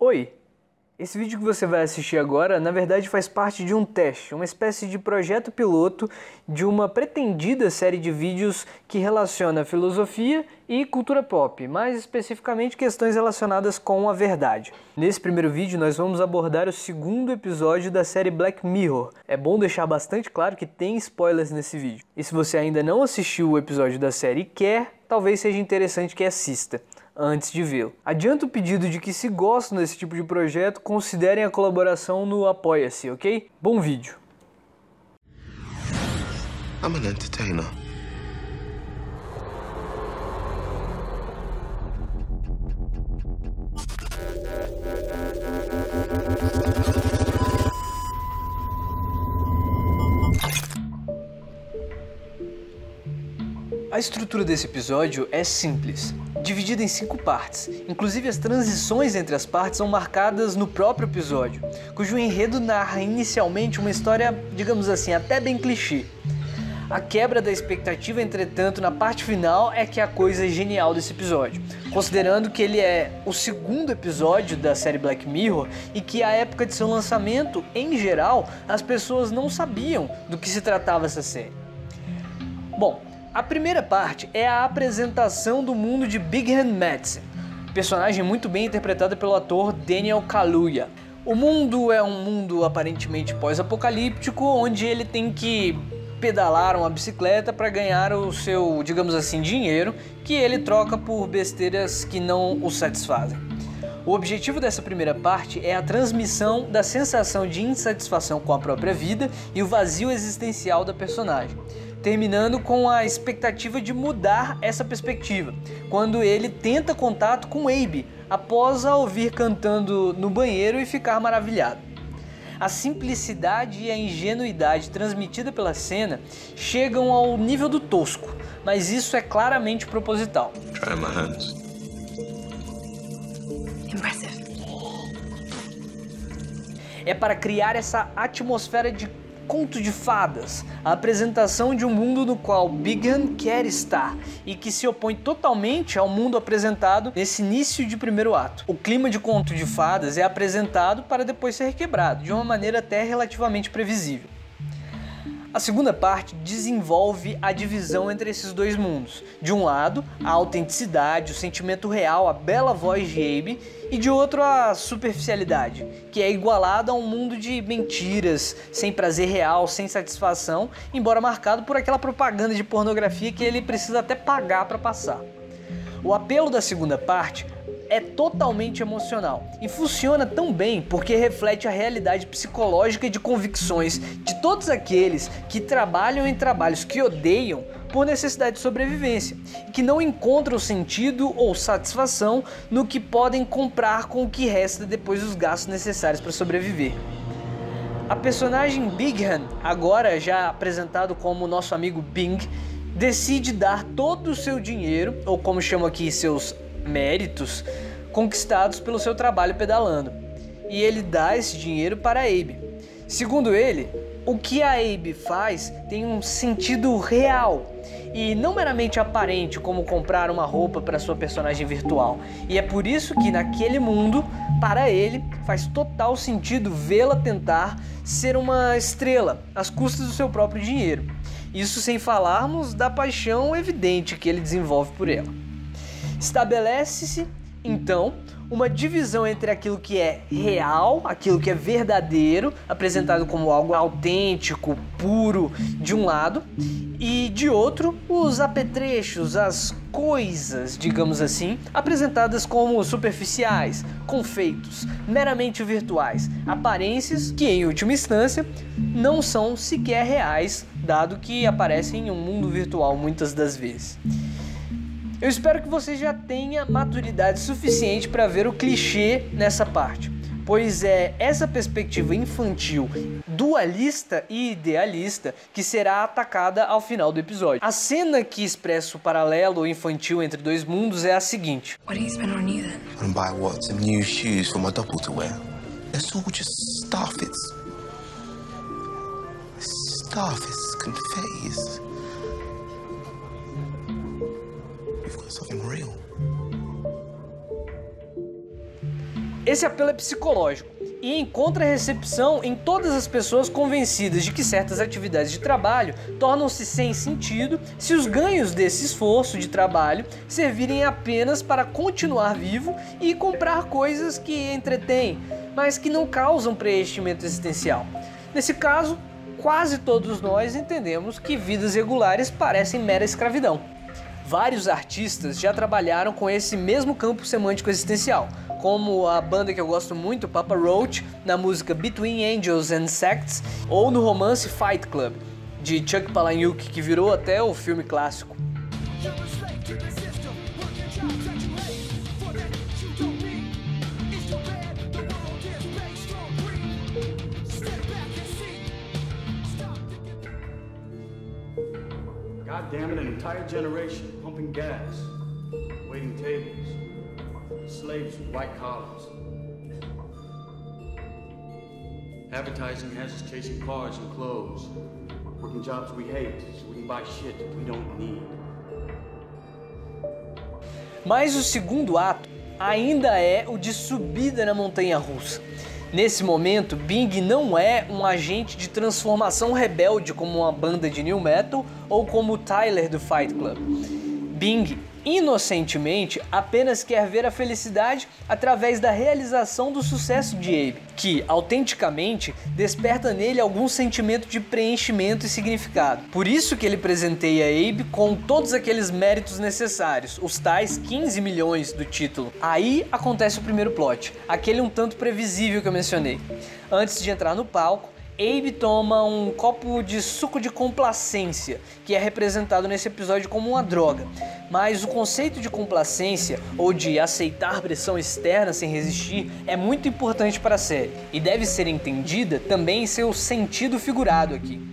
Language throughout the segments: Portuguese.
Oi! Esse vídeo que você vai assistir agora, na verdade faz parte de um teste, uma espécie de projeto piloto de uma pretendida série de vídeos que relaciona filosofia e cultura pop, mais especificamente questões relacionadas com a verdade. Nesse primeiro vídeo nós vamos abordar o segundo episódio da série Black Mirror. É bom deixar bastante claro que tem spoilers nesse vídeo. E se você ainda não assistiu o episódio da série e quer, talvez seja interessante que assista antes de vê-lo. Adianto o pedido de que, se gostam desse tipo de projeto, considerem a colaboração no Apoia-se, ok? Bom vídeo! I'm an entertainer. A estrutura desse episódio é simples, dividida em 5 partes. Inclusive as transições entre as partes são marcadas no próprio episódio, cujo enredo narra inicialmente uma história, digamos assim, até bem clichê. A quebra da expectativa, entretanto, na parte final é que é a coisa genial desse episódio, considerando que ele é o segundo episódio da série Black Mirror e que à época de seu lançamento, em geral, as pessoas não sabiam do que se tratava essa série. Bom, a primeira parte é a apresentação do mundo de Big Hand Madsen, personagem muito bem interpretado pelo ator Daniel Kaluuya. O mundo é um mundo aparentemente pós-apocalíptico, onde ele tem que pedalar uma bicicleta para ganhar o seu, digamos assim, dinheiro, que ele troca por besteiras que não o satisfazem. O objetivo dessa primeira parte é a transmissão da sensação de insatisfação com a própria vida e o vazio existencial da personagem, terminando com a expectativa de mudar essa perspectiva, quando ele tenta contato com Abe, após a ouvir cantando no banheiro e ficar maravilhado. A simplicidade e a ingenuidade transmitida pela cena chegam ao nível do tosco, mas isso é claramente proposital. Try my hands. Impressive. É para criar essa atmosfera de conto de fadas, a apresentação de um mundo no qual Big Hand quer estar e que se opõe totalmente ao mundo apresentado nesse início de primeiro ato. O clima de conto de fadas é apresentado para depois ser quebrado, de uma maneira até relativamente previsível. A segunda parte desenvolve a divisão entre esses dois mundos. De um lado, a autenticidade, o sentimento real, a bela voz de Abe, e de outro, a superficialidade, que é igualada a um mundo de mentiras, sem prazer real, sem satisfação, embora marcado por aquela propaganda de pornografia que ele precisa até pagar para passar. O apelo da segunda parte é totalmente emocional e funciona tão bem porque reflete a realidade psicológica e de convicções de todos aqueles que trabalham em trabalhos que odeiam por necessidade de sobrevivência e que não encontram sentido ou satisfação no que podem comprar com o que resta depois dos gastos necessários para sobreviver. A personagem Big Hand, agora já apresentado como nosso amigo Bing, decide dar todo o seu dinheiro, ou como chamam aqui, seus méritos, conquistados pelo seu trabalho pedalando, e ele dá esse dinheiro para Abe. Segundo ele, o que a Abe faz tem um sentido real e não meramente aparente, como comprar uma roupa para sua personagem virtual, e é por isso que naquele mundo, para ele, faz total sentido vê-la tentar ser uma estrela às custas do seu próprio dinheiro, isso sem falarmos da paixão evidente que ele desenvolve por ela. Estabelece-se, então, uma divisão entre aquilo que é real, aquilo que é verdadeiro, apresentado como algo autêntico, puro, de um lado, e de outro, os apetrechos, as coisas, digamos assim, apresentadas como superficiais, confeitos, meramente virtuais, aparências que, em última instância, não são sequer reais, dado que aparecem em um mundo virtual muitas das vezes. Eu espero que você já tenha maturidade suficiente para ver o clichê nessa parte, pois é essa perspectiva infantil, dualista e idealista que será atacada ao final do episódio. A cena que expressa o paralelo infantil entre dois mundos é a seguinte. What do you spend on you then? I'm gonna buy what? Some new shoes for my double to wear. It's all just stuff. It's stuff. It's confetti. We've got something real. Esse apelo é psicológico e encontra recepção em todas as pessoas convencidas de que certas atividades de trabalho tornam-se sem sentido se os ganhos desse esforço de trabalho servirem apenas para continuar vivo e comprar coisas que entretêm, mas que não causam preenchimento existencial. Nesse caso, quase todos nós entendemos que vidas regulares parecem mera escravidão. Vários artistas já trabalharam com esse mesmo campo semântico existencial, como a banda que eu gosto muito, Papa Roach, na música Between Angels and Sects, ou no romance Fight Club, de Chuck Palahniuk, que virou até o filme clássico. God damn it, an entire generation pumping gas, waiting tables, slaves with white collars. Advertising has us chasing cars and clothes, working jobs we hate so we can buy shit that we don't need. Mas o segundo ato ainda é o de subida na montanha-russa. Nesse momento, Bing não é um agente de transformação rebelde como uma banda de new metal ou como o Tyler do Fight Club. Bing, inocentemente, apenas quer ver a felicidade através da realização do sucesso de Abe, que, autenticamente, desperta nele algum sentimento de preenchimento e significado. Por isso que ele presenteia Abe com todos aqueles méritos necessários, os tais 15 milhões do título. Aí acontece o primeiro plot, aquele um tanto previsível que eu mencionei. Antes de entrar no palco, Abe toma um copo de suco de complacência, que é representado nesse episódio como uma droga. Mas o conceito de complacência, ou de aceitar pressão externa sem resistir, é muito importante para a série, e deve ser entendida também em seu sentido figurado aqui.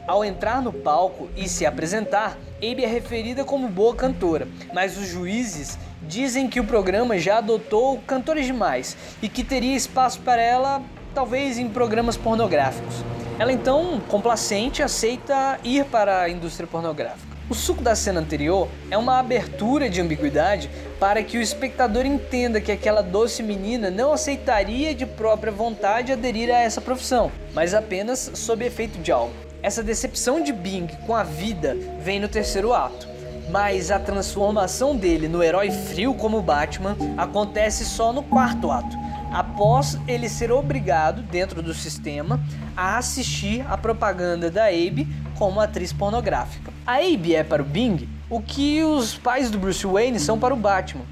Ao entrar no palco e se apresentar, Abe é referida como boa cantora, mas os juízes dizem que o programa já adotou cantores demais e que teria espaço para ela talvez em programas pornográficos. Ela então, complacente, aceita ir para a indústria pornográfica. O suco da cena anterior é uma abertura de ambiguidade para que o espectador entenda que aquela doce menina não aceitaria de própria vontade aderir a essa profissão, mas apenas sob efeito de algo. Essa decepção de Bing com a vida vem no terceiro ato, mas a transformação dele no herói frio como Batman acontece só no quarto ato, após ele ser obrigado, dentro do sistema, a assistir a propaganda da Abe como atriz pornográfica. A Abe é para o Bing o que os pais do Bruce Wayne são para o Batman,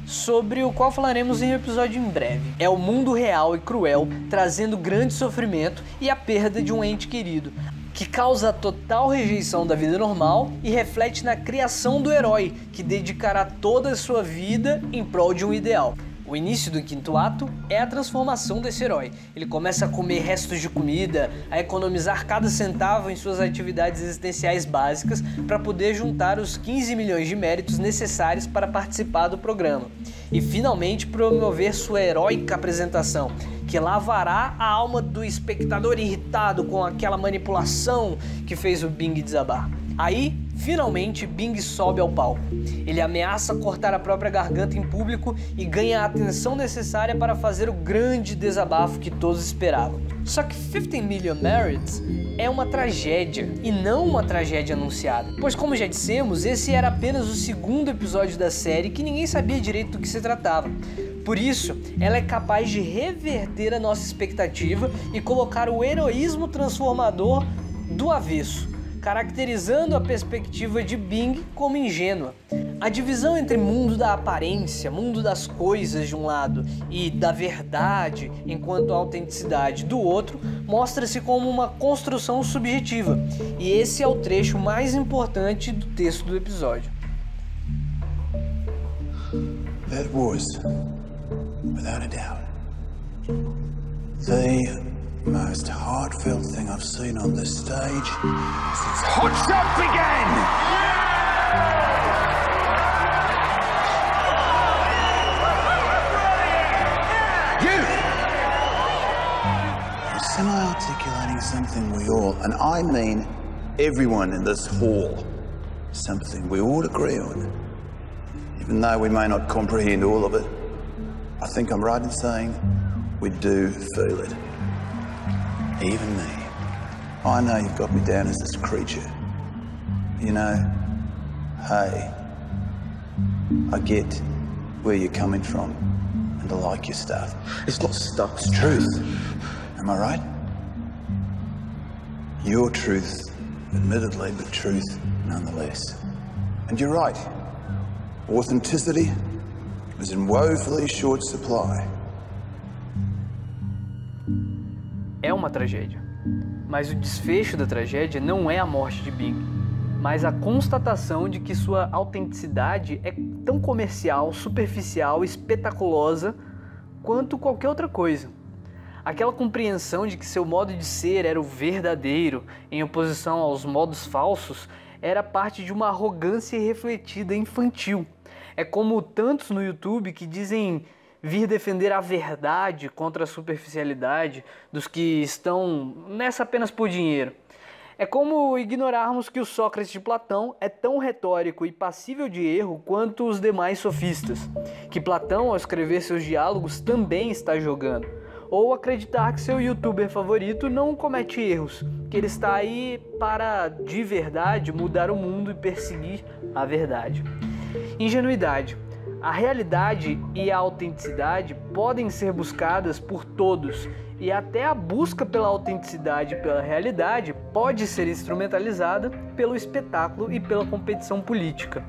sobre o qual falaremos em um episódio em breve. É o mundo real e cruel, trazendo grande sofrimento e a perda de um ente querido, que causa a total rejeição da vida normal e reflete na criação do herói, que dedicará toda a sua vida em prol de um ideal. O início do quinto ato é a transformação desse herói. Ele começa a comer restos de comida, a economizar cada centavo em suas atividades existenciais básicas para poder juntar os 15 milhões de méritos necessários para participar do programa. E finalmente promover sua heróica apresentação, que lavará a alma do espectador irritado com aquela manipulação que fez o Bing desabar. Aí, finalmente, Bing sobe ao palco. Ele ameaça cortar a própria garganta em público e ganha a atenção necessária para fazer o grande desabafo que todos esperavam. Só que 15 Million Merits é uma tragédia, e não uma tragédia anunciada. Pois, como já dissemos, esse era apenas o segundo episódio da série que ninguém sabia direito do que se tratava. Por isso, ela é capaz de reverter a nossa expectativa e colocar o heroísmo transformador do avesso, caracterizando a perspectiva de Bing como ingênua. A divisão entre mundo da aparência, mundo das coisas de um lado e da verdade enquanto autenticidade do outro, mostra-se como uma construção subjetiva, e esse é o trecho mais importante do texto do episódio. That was, without a doubt, the most heartfelt thing I've seen on this stage since Hot Shot began! You! I'm semi-articulating something we all, and I mean everyone in this hall, something we all agree on, even though we may not comprehend all of it. I think I'm right in saying we do feel it. Even me. I know you've got me down as this creature. You know, hey, I get where you're coming from, and I like your stuff. It's not stuff. It's truth. Am I right? Your truth, admittedly, but truth nonetheless. And you're right. Authenticity is in woefully short supply. É uma tragédia. Mas o desfecho da tragédia não é a morte de Bing, mas a constatação de que sua autenticidade é tão comercial, superficial, espetaculosa quanto qualquer outra coisa. Aquela compreensão de que seu modo de ser era o verdadeiro, em oposição aos modos falsos, era parte de uma arrogância irrefletida infantil. É como tantos no YouTube que dizem vir defender a verdade contra a superficialidade dos que estão nessa apenas por dinheiro. É como ignorarmos que o Sócrates de Platão é tão retórico e passível de erro quanto os demais sofistas, que Platão, ao escrever seus diálogos, também está jogando. Ou acreditar que seu youtuber favorito não comete erros, que ele está aí para, de verdade, mudar o mundo e perseguir a verdade. Ingenuidade. A realidade e a autenticidade podem ser buscadas por todos, e até a busca pela autenticidade e pela realidade pode ser instrumentalizada pelo espetáculo e pela competição política.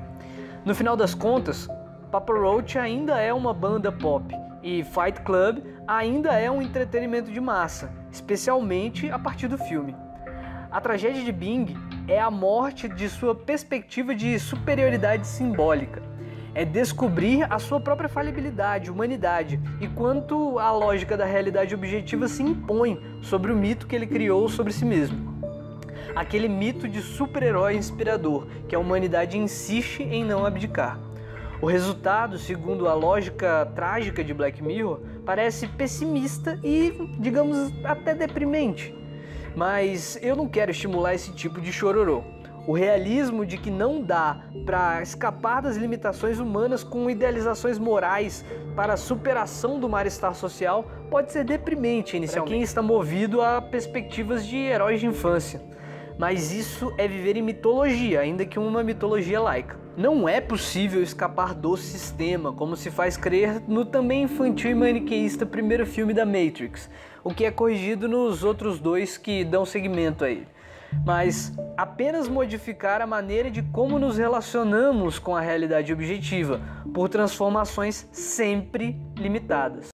No final das contas, Papa Roach ainda é uma banda pop, e Fight Club ainda é um entretenimento de massa, especialmente a partir do filme. A tragédia de Bing é a morte de sua perspectiva de superioridade simbólica. É descobrir a sua própria falibilidade, humanidade, e quanto a lógica da realidade objetiva se impõe sobre o mito que ele criou sobre si mesmo. Aquele mito de super-herói inspirador, que a humanidade insiste em não abdicar. O resultado, segundo a lógica trágica de Black Mirror, parece pessimista e, digamos, até deprimente. Mas eu não quero estimular esse tipo de chororô. O realismo de que não dá para escapar das limitações humanas com idealizações morais para a superação do mal-estar social pode ser deprimente inicialmente para quem está movido a perspectivas de heróis de infância. Mas isso é viver em mitologia, ainda que uma mitologia laica. Não é possível escapar do sistema, como se faz crer no também infantil e maniqueísta primeiro filme da Matrix, o que é corrigido nos outros dois que dão seguimento a ele. Mas apenas modificar a maneira de como nos relacionamos com a realidade objetiva, por transformações sempre limitadas.